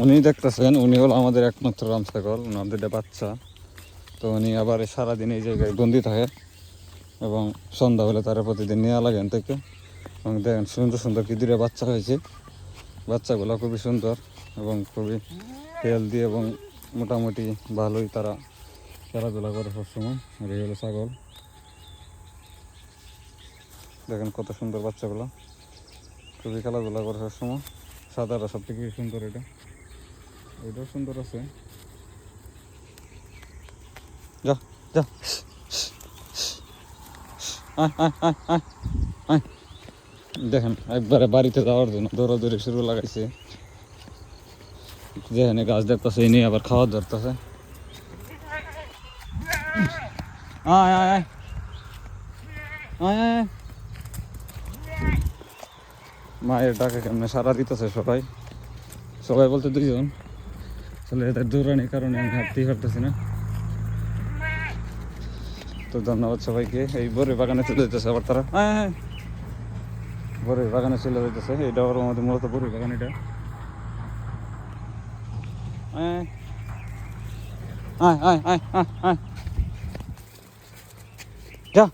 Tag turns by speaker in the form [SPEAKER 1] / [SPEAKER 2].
[SPEAKER 1] উনি দেখতেছেন, উনি হলো আমাদের একমাত্র রাম ছাগল, ওনাদের বাচ্চা। তো উনি আবার সারাদিন এই জায়গায় বন্দি থাকে এবং সন্ধ্যা হলে তারা প্রতিদিন নেওয়া লাগে এখান থেকে। এবং দেখেন সুন্দর সুন্দর কি দূরে বাচ্চা হয়েছে, বাচ্চাগুলো খুবই সুন্দর এবং খুবই হেলদি এবং মোটামুটি ভালোই তারা খেলাধুলা করে সবসময়। আর এই হলো ছাগল, দেখেন কত সুন্দর বাচ্চাগুলো, খুবই খেলাধুলা করে সবসময়। সাদারা সব থেকে সুন্দর, এটাও সুন্দর আছে। যা যা দেখেন একবারে বাড়িতে যাওয়ার জন্য দৌড়াদৌড়ি শুরু লাগাইছে। যেখানে গাছ দেখতেছে এই নিয়ে আবার খাওয়া ধরতেছে। আয় আয় আয় আয় আয়। মায়ের ডাকে কেমনে সারা দিতেছে সবাই, সবাই বলতে দুইজন। আসলে এদের দৌড়ানির কারণে আমি হাঁটতেই পারতেছি না। তো ধন্যবাদ সবাইকে। এই বড়ই বাগানে চলে যেতেছে আবার তারা, হ্যাঁ বড়ই বাগানে চলে যেতেছে। এটা আবার আমাদের মূলত বড়ই বাগান। এটা আয় আয় আয় আয় আয় যা।